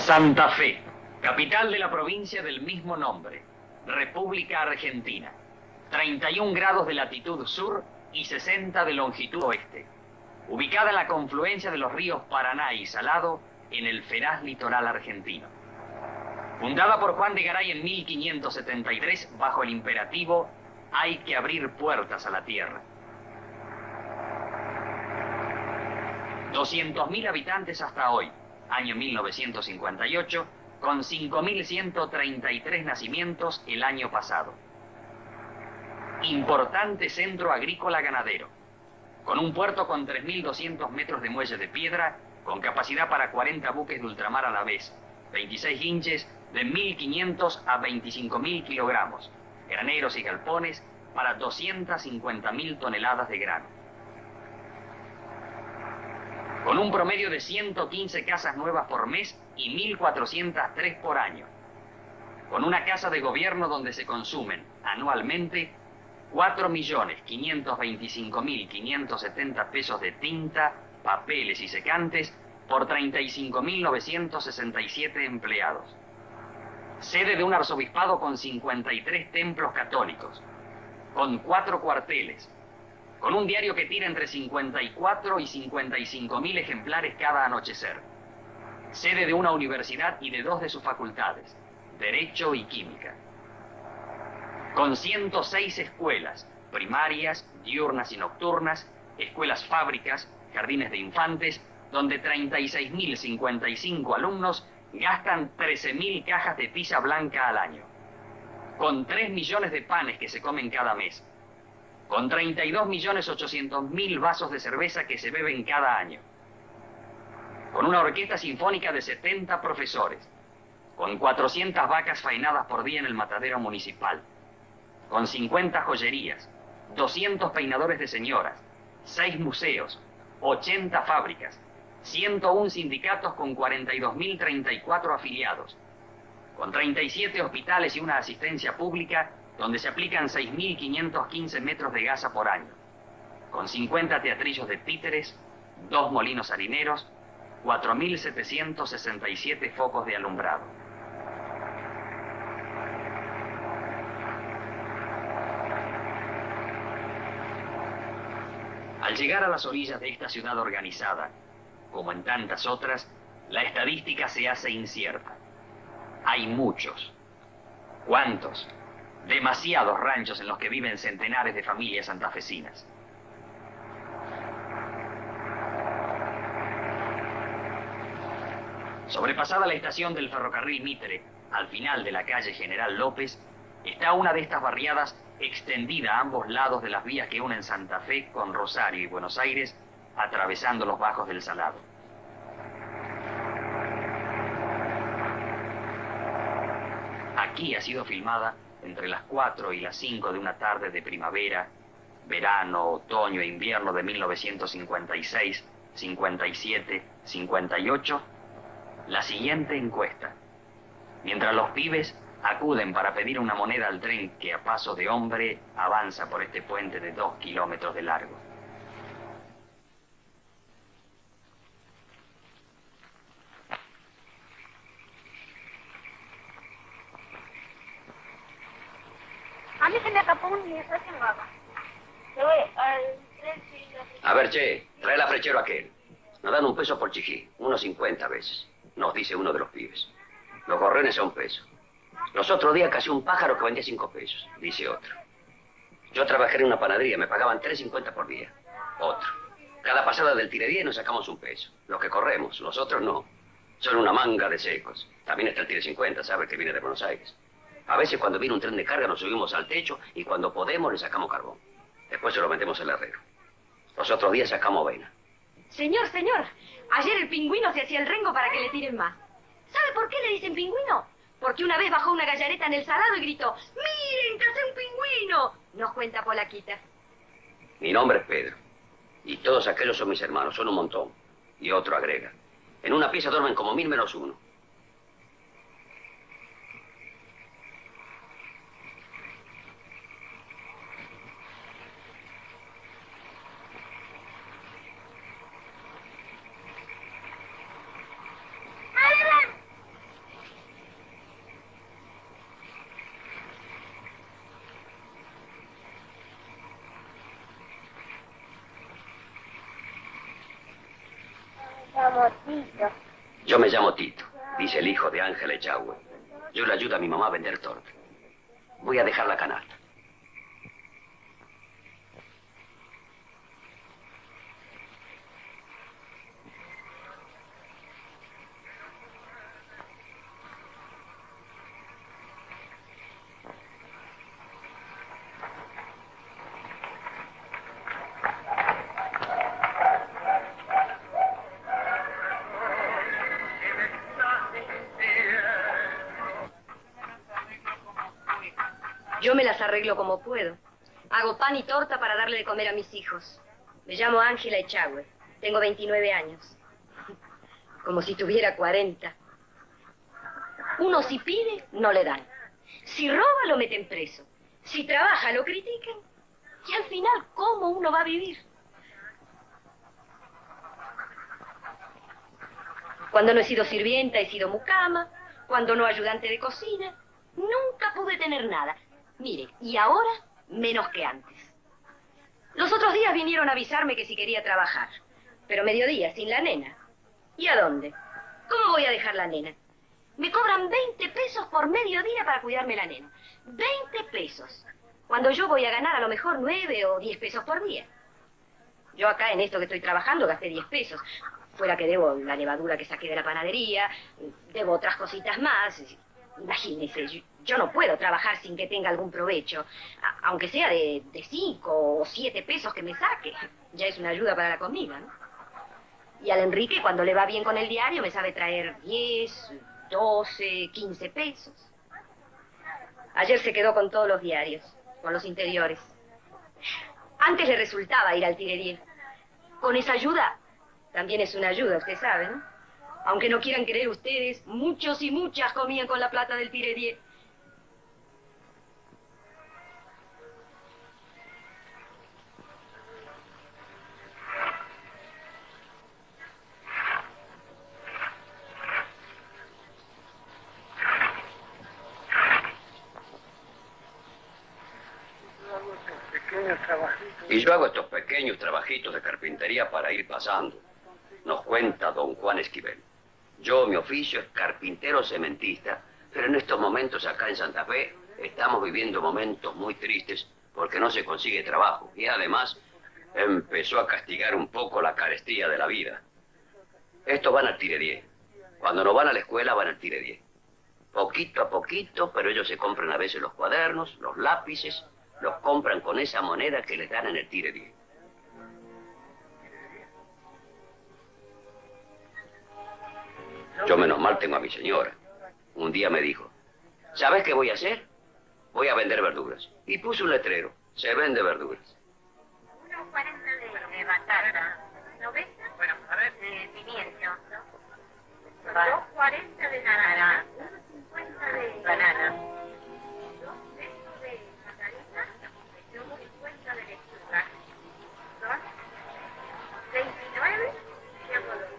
Santa Fe, capital de la provincia del mismo nombre, República Argentina. 31 grados de latitud sur y 60 de longitud oeste. Ubicada en la confluencia de los ríos Paraná y Salado, en el feraz litoral argentino. Fundada por Juan de Garay en 1573, bajo el imperativo, hay que abrir puertas a la tierra. 200.000 habitantes hasta hoy, año 1958, con 5.133 nacimientos el año pasado. Importante centro agrícola ganadero, con un puerto con 3.200 metros de muelle de piedra, con capacidad para 40 buques de ultramar a la vez, 26 hinches de 1.500 a 25.000 kilogramos, graneros y galpones para 250.000 toneladas de grano. Con un promedio de 115 casas nuevas por mes y 1.403 por año. Con una casa de gobierno donde se consumen anualmente 4.525.570 pesos de tinta, papeles y secantes por 35.967 empleados. Sede de un arzobispado con 53 templos católicos, con 4 cuarteles, con un diario que tira entre 54 y 55.000 ejemplares cada anochecer. Sede de una universidad y de 2 de sus facultades, Derecho y Química. Con 106 escuelas, primarias, diurnas y nocturnas, escuelas fábricas, jardines de infantes, donde 36.055 alumnos gastan 13.000 cajas de tiza blanca al año. Con 3 millones de panes que se comen cada mes. Con 32.800.000 vasos de cerveza que se beben cada año. Con una orquesta sinfónica de 70 profesores. Con 400 vacas faenadas por día en el matadero municipal. Con 50 joyerías, 200 peinadores de señoras, 6 museos, 80 fábricas, 101 sindicatos con 42.034 afiliados, con 37 hospitales y una asistencia pública donde se aplican 6.515 metros de gasa por año, con 50 teatrillos de títeres, 2 molinos harineros, 4.767 focos de alumbrado. Al llegar a las orillas de esta ciudad organizada, como en tantas otras, la estadística se hace incierta. Hay muchos. ¿Cuántos? Demasiados ranchos en los que viven centenares de familias santafesinas. Sobrepasada la estación del ferrocarril Mitre, al final de la calle General López, está una de estas barriadas extendida a ambos lados de las vías que unen Santa Fe con Rosario y Buenos Aires, atravesando los bajos del Salado. Aquí ha sido filmada entre las 4 y las 5 de una tarde de primavera, verano, otoño e invierno de 1956, 57, 58, la siguiente encuesta. Mientras los pibes acuden para pedir una moneda al tren que a paso de hombre avanza por este puente de 2 kilómetros de largo. A mí se me escapó un nieto, ¿qué lo hago? A ver, che, trae el frechero aquel. Nos dan 1 peso por chijí, 1.50 veces, nos dice uno de los pibes. Los gorriones a 1 peso. Los otros días casi un pájaro que vendía 5 pesos, dice otro. Yo trabajé en una panadería, me pagaban 3.50 por día. Otro. Cada pasada del tire-10 nos sacamos 1 peso. Los que corremos, los otros no. Son una manga de secos. También está el tire-50, ¿sabe? Que viene de Buenos Aires. A veces cuando viene un tren de carga nos subimos al techo y cuando podemos le sacamos carbón. Después se lo metemos al herrero. Los otros días sacamos avena. Señor, ayer el pingüino se hacía el rengo para que le tiren más. ¿Sabe por qué le dicen pingüino? Porque una vez bajó una gallareta en el Salado y gritó: ¡Miren, cacé un pingüino! Nos cuenta Polaquita. Mi nombre es Pedro. Y todos aquellos son mis hermanos, son un montón. Y otro agrega: en una pieza duermen como 1000 menos uno. llamo Tito. Yo me llamo Tito, dice el hijo de Ángela Echagüe. Yo le ayudo a mi mamá a vender torta. Voy a dejar la canasta. Yo me las arreglo como puedo. Hago pan y torta para darle de comer a mis hijos. Me llamo Ángela Echagüe. Tengo 29 años. Como si tuviera 40. Uno si pide, no le dan. Si roba, lo meten preso. Si trabaja, lo critican. Y al final, ¿cómo uno va a vivir? Cuando no he sido sirvienta, he sido mucama. Cuando no ayudante de cocina. Nunca pude tener nada. Mire, y ahora, menos que antes. Los otros días vinieron a avisarme que si quería trabajar. Pero mediodía, sin la nena. ¿Y a dónde? ¿Cómo voy a dejar la nena? Me cobran 20 pesos por mediodía para cuidarme la nena. 20 pesos. Cuando yo voy a ganar a lo mejor 9 o 10 pesos por día. Yo acá en esto que estoy trabajando gasté 10 pesos. Fuera que debo la levadura que saqué de la panadería, debo otras cositas más. Imagínese, yo no puedo trabajar sin que tenga algún provecho. Aunque sea de 5 o 7 pesos que me saque. Ya es una ayuda para la comida, ¿no? Y al Enrique, cuando le va bien con el diario, me sabe traer 10, 12, 15 pesos. Ayer se quedó con todos los diarios, con los interiores. Antes le resultaba ir al Tiredier. Con esa ayuda, también es una ayuda, usted sabe, ¿no? Aunque no quieran creer ustedes, muchos y muchas comían con la plata del Tiredier. Y yo hago estos pequeños trabajitos de carpintería para ir pasando. Nos cuenta don Juan Esquivel. Yo, mi oficio es carpintero cementista, pero en estos momentos acá en Santa Fe estamos viviendo momentos muy tristes porque no se consigue trabajo. Y además empezó a castigar un poco la carestía de la vida. Estos van al Tiredier. Cuando no van a la escuela van al Tiredier. Poquito a poquito, pero ellos se compran a veces los cuadernos, los lápices, los compran con esa moneda que les dan en el Tiredier. Yo menos mal tengo a mi señora. Un día me dijo, ¿sabes qué voy a hacer? Voy a vender verduras. Y puso un letrero, se vende verduras. Unos 40 de batata, 90 bueno, a ver. De pimiento, 2.40 de naranja, 1.50 de banana, 2 pesos de margarita y 1.50 de lechuga. Son 29 de acuerdo.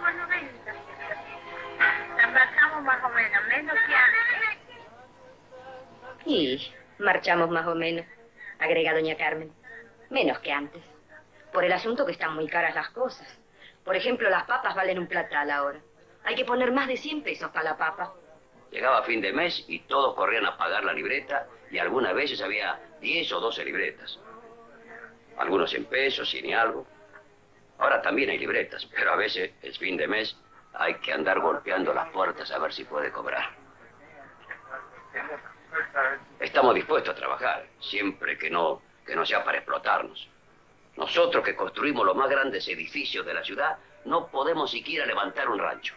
90. Marchamos más o menos, menos que antes. Y marchamos más o menos, agrega doña Carmen. Menos que antes. Por el asunto que están muy caras las cosas. Por ejemplo, las papas valen un platal ahora. Hay que poner más de 100 pesos para la papa. Llegaba fin de mes y todos corrían a pagar la libreta y algunas veces había 10 o 12 libretas. Algunos 100 pesos, 100 y algo. Ahora también hay libretas, pero a veces es fin de mes, hay que andar golpeando las puertas a ver si puede cobrar. Estamos dispuestos a trabajar, siempre que no sea para explotarnos. Nosotros que construimos los más grandes edificios de la ciudad, no podemos siquiera levantar un rancho.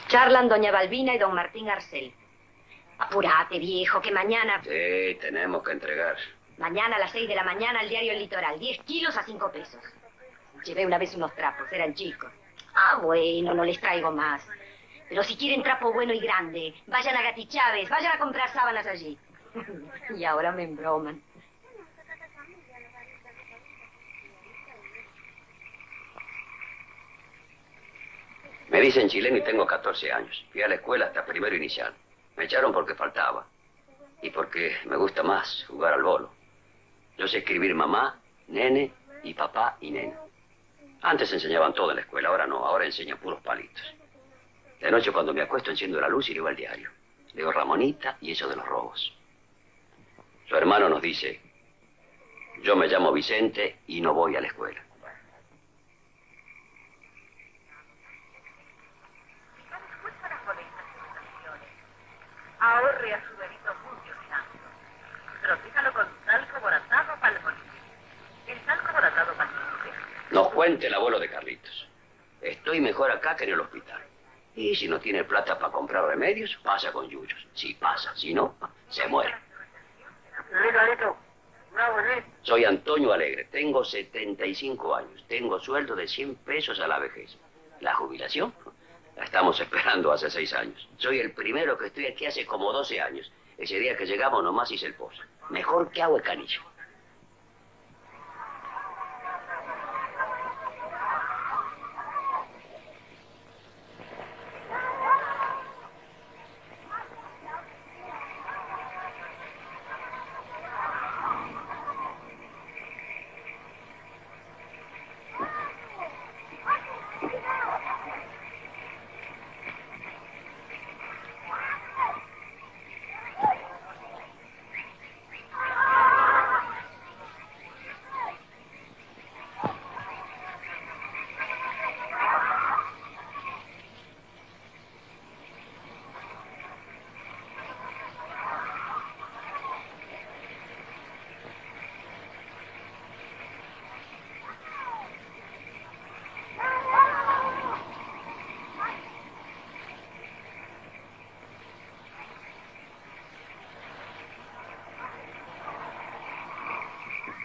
Charlan doña Balbina y don Martín Arcel. Apurate, viejo, que mañana... Sí, tenemos que entregar. Mañana a las 6 de la mañana el diario El Litoral. 10 kilos a 5 pesos. Llevé una vez unos trapos, eran chicos. Ah, bueno, no les traigo más. Pero si quieren trapo bueno y grande, vayan a Gati Chávez, vayan a comprar sábanas allí. Y ahora me embroman. Me dicen chileno y tengo 14 años. Fui a la escuela hasta primero inicial. Me echaron porque faltaba. Y porque me gusta más jugar al bolo. Yo sé escribir mamá, nene y papá y nena. Antes enseñaban todo en la escuela, ahora no, ahora enseñan puros palitos. De noche cuando me acuesto enciendo la luz y leo el diario. Leo Ramonita y eso de los robos. Su hermano nos dice, yo me llamo Vicente y no voy a la escuela. Ahorre a su bebito mucho tanto. Protíjalo con talco boratado palmolive. El talco boratado palmolive. Nos cuenta el abuelo de Carlitos. Estoy mejor acá que en el hospital. Y si no tiene plata para comprar remedios, pasa con yuyos. Si pasa, si no, se muere. Soy Antonio Alegre, tengo 75 años. Tengo sueldo de 100 pesos a la vejez. La jubilación la estamos esperando hace 6 años. Soy el primero que estoy aquí hace como 12 años. Ese día que llegamos nomás hice el pozo. Mejor que agua de canilla.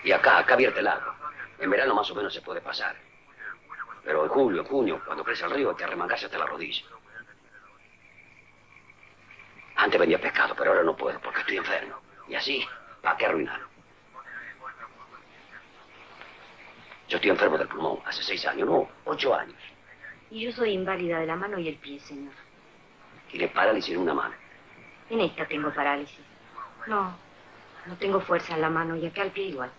Y acá vierte el agua. En verano más o menos se puede pasar. Pero en julio, en junio, cuando crece el río, hay que arremangarse hasta la rodilla. Antes vendía pescado, pero ahora no puedo porque estoy enfermo. Y así, ¿para qué arruinarlo? Yo estoy enfermo del pulmón hace 6 años, no, 8 años. Y yo soy inválida de la mano y el pie, señor. Tiene parálisis en una mano. En esta tengo parálisis. No tengo fuerza en la mano y acá el pie igual.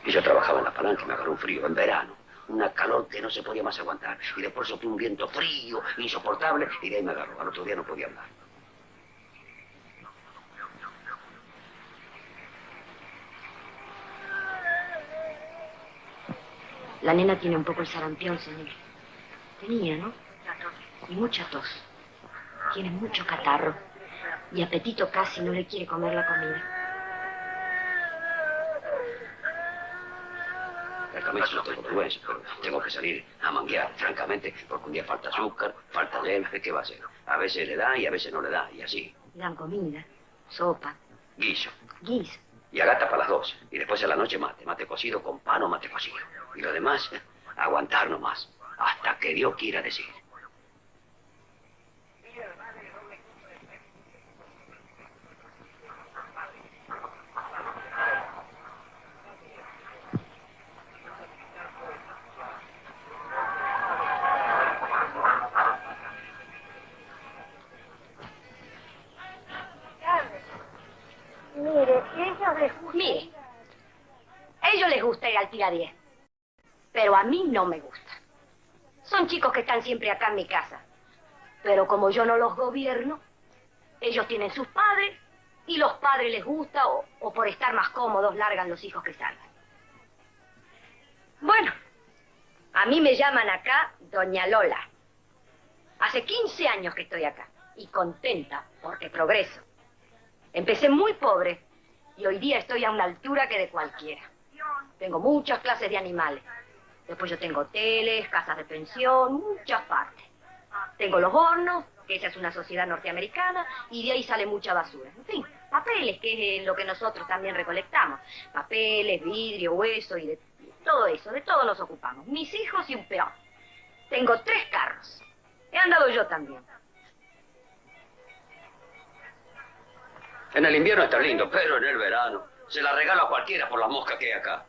Y yo trabajaba en la palanca y me agarró un frío en verano. Una calor que no se podía más aguantar. Y después sopló un viento frío, insoportable, y de ahí me agarró. Al otro día no podía hablar. La nena tiene un poco el sarampión, señor. Tenía, ¿no? Y mucha tos. Tiene mucho catarro. Y apetito casi, no le quiere comer la comida. Francamente no tengo vergüenza, pero tengo que salir a manguear, francamente, porque un día falta azúcar, falta leche, ¿qué va a hacer? A veces le da y a veces no le da, y así. Le dan comida, sopa. Guiso. Guiso. Y agata para las 12. Y después a la noche mate cocido con pan o mate cocido. Y lo demás, aguantar nomás, hasta que Dios quiera decir. Mire, a ellos les gusta ir al tira 10, pero a mí no me gusta. Son chicos que están siempre acá en mi casa, pero como yo no los gobierno, ellos tienen sus padres y los padres les gusta o por estar más cómodos largan los hijos que salgan. Bueno, a mí me llaman acá Doña Lola. Hace 15 años que estoy acá y contenta porque progreso. Empecé muy pobre y hoy día estoy a una altura que de cualquiera. Tengo muchas clases de animales. Después yo tengo hoteles, casas de pensión, muchas partes. Tengo los hornos, que esa es una sociedad norteamericana, y de ahí sale mucha basura. En fin, papeles, que es lo que nosotros también recolectamos. Papeles, vidrio, hueso y de todo eso, de todo nos ocupamos. Mis hijos y un peón. Tengo 3 carros. He andado yo también. En el invierno está lindo, pero en el verano se la regalo a cualquiera por las moscas que hay acá.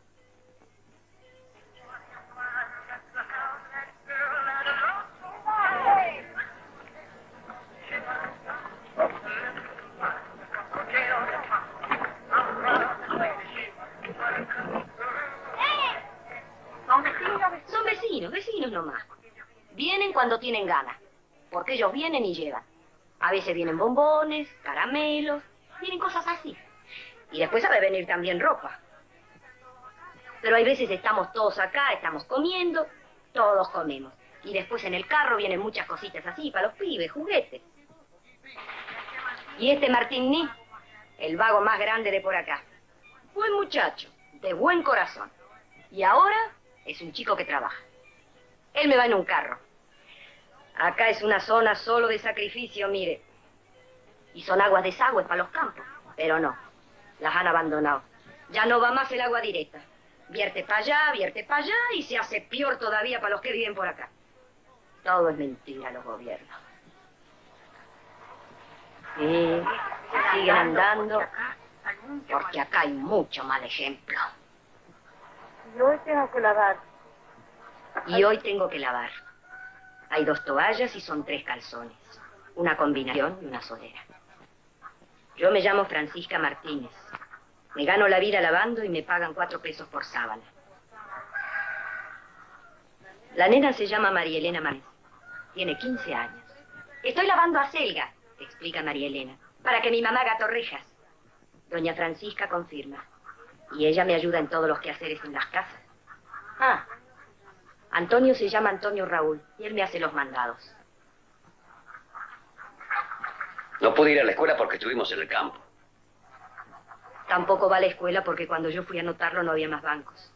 cuando tienen ganas, porque ellos vienen y llevan. A veces vienen bombones, caramelos, vienen cosas así. Y después sabe venir también ropa. Pero hay veces estamos todos acá, estamos comiendo, todos comemos. Y después en el carro vienen muchas cositas así para los pibes, juguetes. Y este Martigny, el vago más grande de por acá. Buen muchacho, de buen corazón. Y ahora es un chico que trabaja. Él me va en un carro. Acá es una zona solo de sacrificio, mire. Y son aguas desagües para los campos. Pero no, las han abandonado. Ya no va más el agua directa. Vierte para allá y se hace peor todavía para los que viven por acá. Todo es mentira, los gobiernos. Sí, siguen andando, porque acá hay mucho mal ejemplo. Y hoy tengo que lavar. Y hoy tengo que lavar. Hay 2 toallas y son 3 calzones. Una combinación y una solera. Yo me llamo Francisca Martínez. Me gano la vida lavando y me pagan 4 pesos por sábana. La nena se llama María Elena Manes. Tiene 15 años. Estoy lavando a Selga, explica María Elena, para que mi mamá haga torrejas. Doña Francisca confirma. Y ella me ayuda en todos los quehaceres en las casas. Ah, Antonio se llama Antonio Raúl y él me hace los mandados. No pude ir a la escuela porque estuvimos en el campo. Tampoco va a la escuela porque cuando yo fui a anotarlo no había más bancos.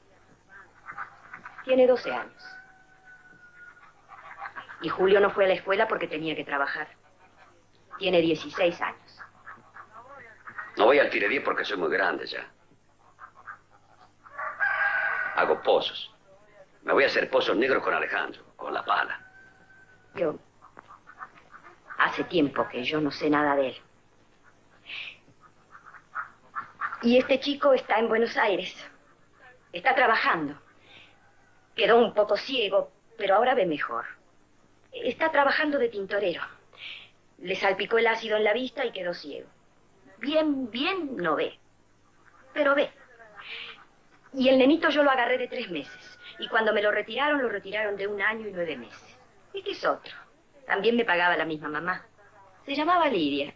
Tiene 12 años. Y Julio no fue a la escuela porque tenía que trabajar. Tiene 16 años. No voy al Tiredié porque soy muy grande ya. Hago pozos. Me voy a hacer pozos negros con Alejandro, con la pala. Yo... Hace tiempo que yo no sé nada de él. Y este chico está en Buenos Aires. Está trabajando. Quedó un poco ciego, pero ahora ve mejor. Está trabajando de tintorero. Le salpicó el ácido en la vista y quedó ciego. Bien no ve. Pero ve. Y el nenito yo lo agarré de 3 meses. Y cuando me lo retiraron de 1 año y 9 meses. Este es otro. También me pagaba la misma mamá. Se llamaba Lidia.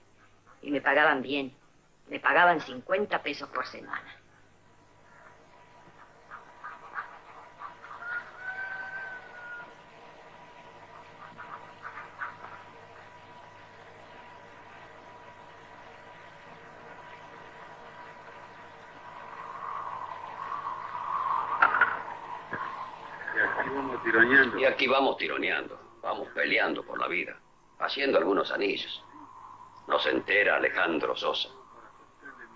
Y me pagaban bien. Me pagaban 50 pesos por semana. Y aquí vamos tironeando, vamos peleando por la vida, haciendo algunos anillos. Nos entera Alejandro Sosa.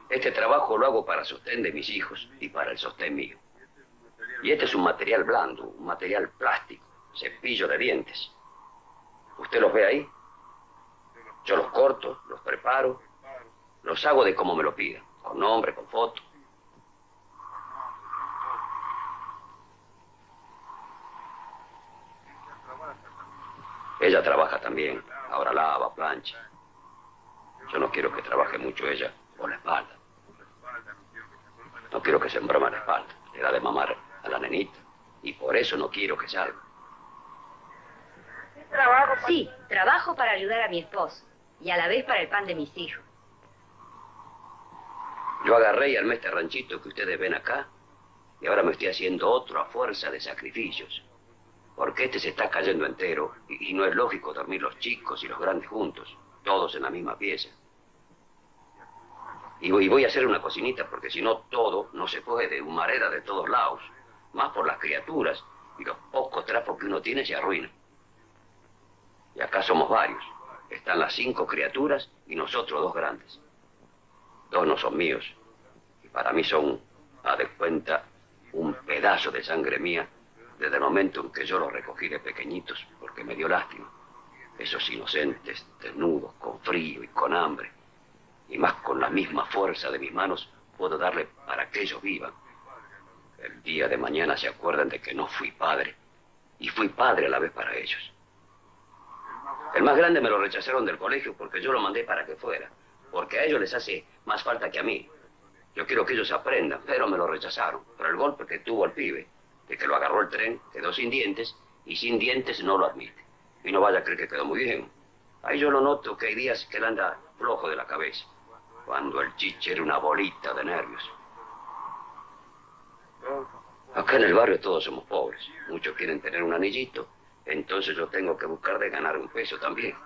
Este trabajo lo hago para sostén de mis hijos y para el sostén mío. Y este es un material blando, un material plástico, cepillo de dientes. ¿Usted los ve ahí? Yo los corto, los preparo, los hago de como me lo pidan, con nombre, con foto. Ella trabaja también, ahora lava, plancha. Yo no quiero que trabaje mucho ella por la espalda. No quiero que se embrome la espalda, le da de mamar a la nenita. Y por eso no quiero que salga. Sí, trabajo para ayudar a mi esposo. Y a la vez para el pan de mis hijos. Yo agarré y armé este ranchito que ustedes ven acá. Y ahora me estoy haciendo otro a fuerza de sacrificios. Porque este se está cayendo entero. Y no es lógico dormir los chicos y los grandes juntos. Todos en la misma pieza. Y voy a hacer una cocinita porque si no todo no se puede. Humareda de todos lados. Más por las criaturas. Y los pocos trapos que uno tiene se arruinan. Y acá somos varios. Están las 5 criaturas y nosotros 2 grandes. 2 no son míos. Y para mí son, a de cuenta, un pedazo de sangre mía desde el momento en que yo los recogí de pequeñitos porque me dio lástima. Esos inocentes, desnudos, con frío y con hambre. Y más con la misma fuerza de mis manos puedo darle para que ellos vivan. El día de mañana se acuerdan de que no fui padre. Y fui padre a la vez para ellos. El más grande me lo rechazaron del colegio porque yo lo mandé para que fuera. Porque a ellos les hace más falta que a mí. Yo quiero que ellos aprendan, pero me lo rechazaron. Por el golpe que tuvo el pibe, de que lo agarró el tren, quedó sin dientes, y sin dientes no lo admite. Y no vaya a creer que quedó muy bien. Ahí yo lo noto que hay días que él anda flojo de la cabeza. Cuando el chiche era una bolita de nervios. Acá en el barrio todos somos pobres. Muchos quieren tener un anillito. Entonces yo tengo que buscar de ganar un peso también.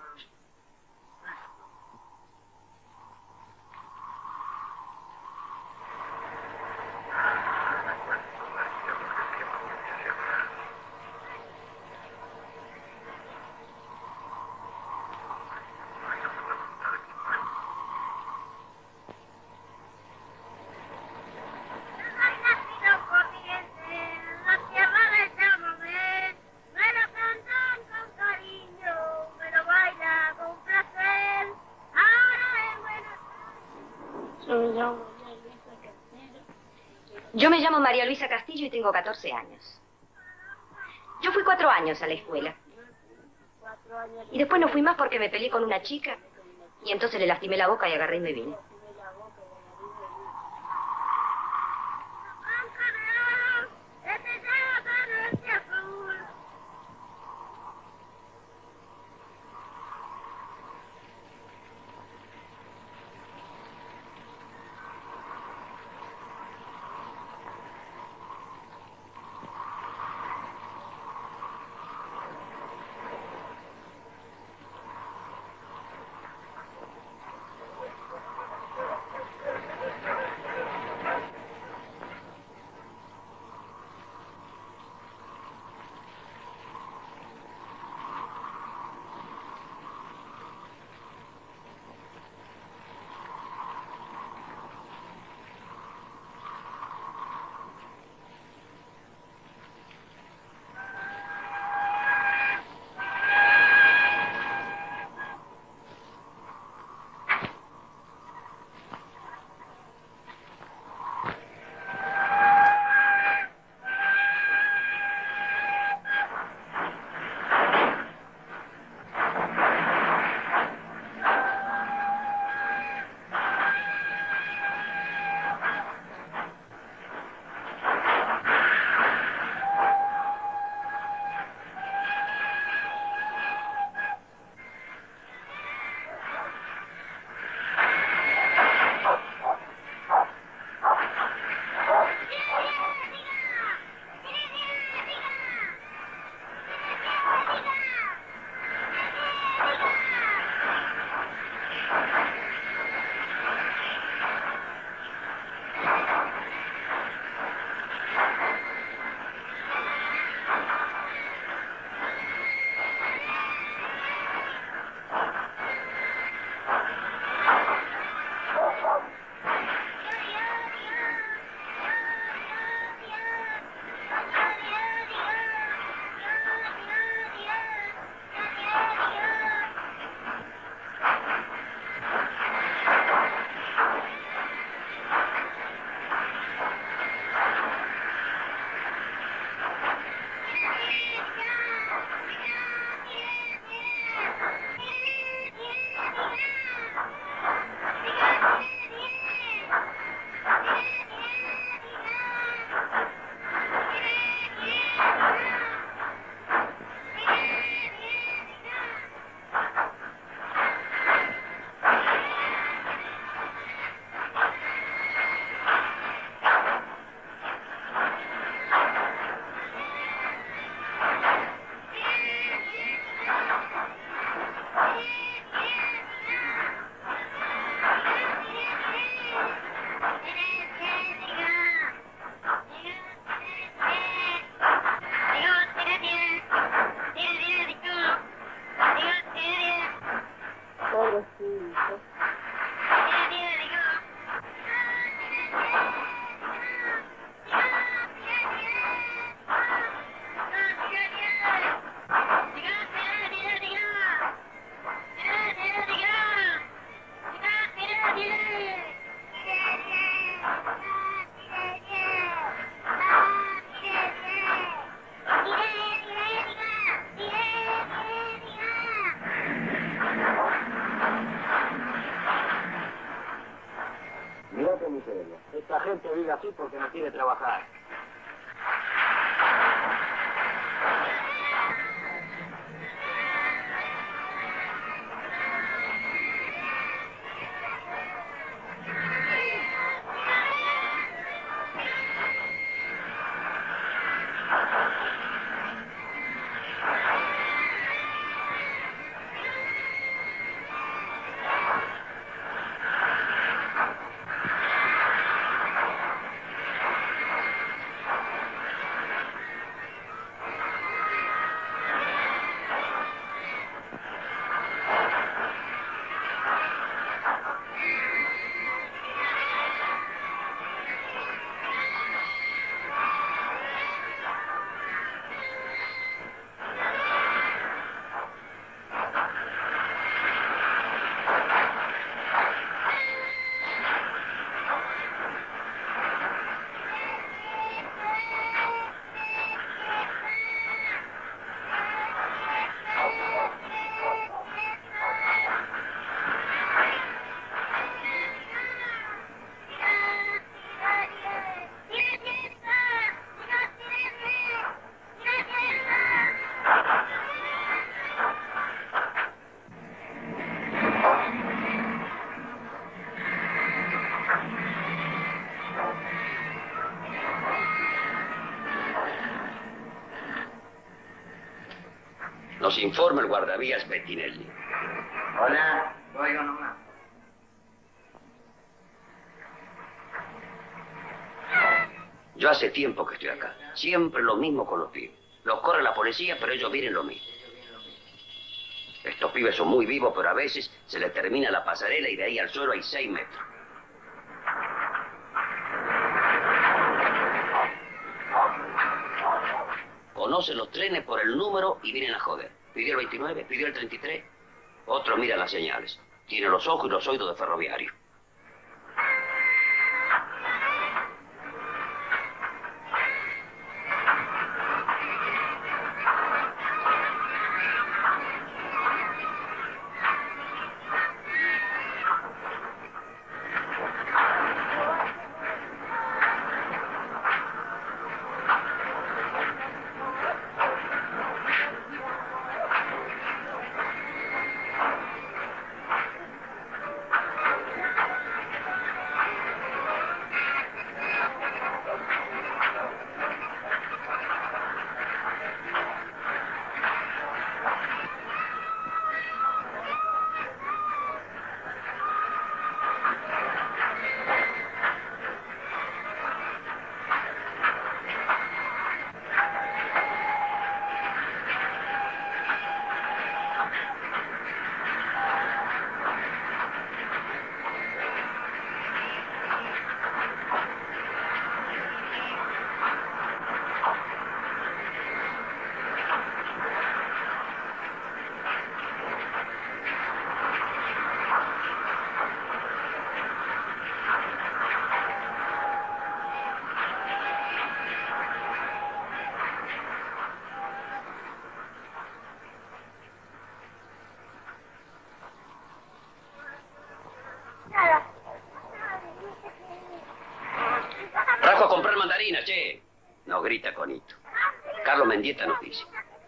Yo me llamo María Luisa Castillo y tengo 14 años. Yo fui 4 años a la escuela. Y después no fui más porque me peleé con una chica. Y entonces le lastimé la boca y agarré y me vine. Esta gente vive así porque no quiere trabajar. Nos informa el guardavías Bettinelli. Hola, oigo nomás. Yo hace tiempo que estoy acá. Siempre lo mismo con los pibes. Los corre la policía, pero ellos vienen lo mismo. Estos pibes son muy vivos, pero a veces se les termina la pasarela y de ahí al suelo hay 6 metros. Conocen los trenes por el número y vienen a joder. Pidió el 29, pidió el 33. Otros miran las señales. Tiene los ojos y los oídos de ferroviario. Trajo a comprar mandarina, che. No grita Conito. Carlos Mendieta nos dice.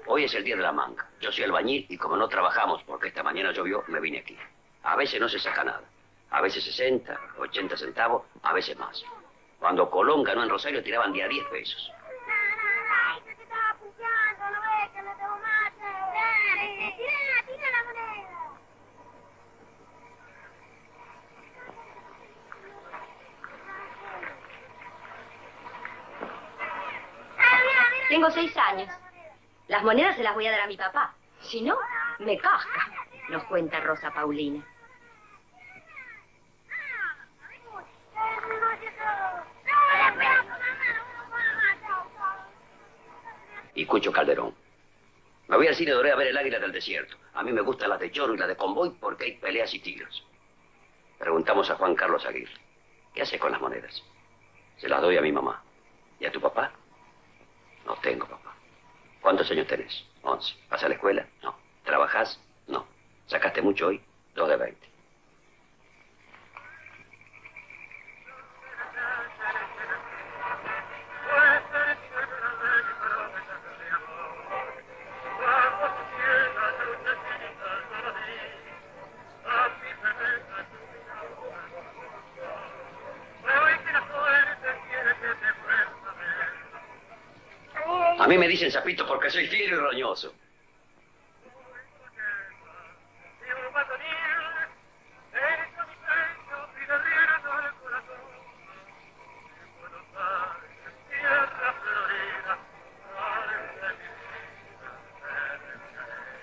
Hoy es el día de la manga. Yo soy albañil y como no trabajamos porque esta mañana llovió, me vine aquí. A veces no se saca nada. A veces 60, 80 centavos, a veces más. Cuando Colón ganó en Rosario tiraban día 10 pesos. Tengo 6 años. Las monedas se las voy a dar a mi papá. Si no, me casca, nos cuenta Rosa Paulina. Y Cucho Calderón. Me voy al cine Doré a ver El Águila del Desierto. A mí me gustan las de choro y las de convoy porque hay peleas y tiros. Preguntamos a Juan Carlos Aguirre. ¿Qué hace con las monedas? Se las doy a mi mamá. ¿Y a tu papá? No tengo papá. ¿Cuántos años tenés? 11. ¿Vas a la escuela? No. ¿Trabajás? No. ¿Sacaste mucho hoy? 2 de 20. A mí me dicen sapito porque soy fiero y roñoso.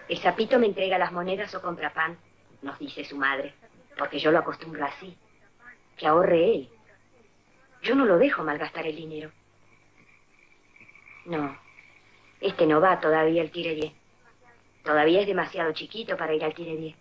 El sapito me entrega las monedas o compra pan, nos dice su madre, porque yo lo acostumbro así. Que ahorre él. Yo no lo dejo malgastar el dinero. No, este no va todavía al tire 10. Todavía es demasiado chiquito para ir al tire 10.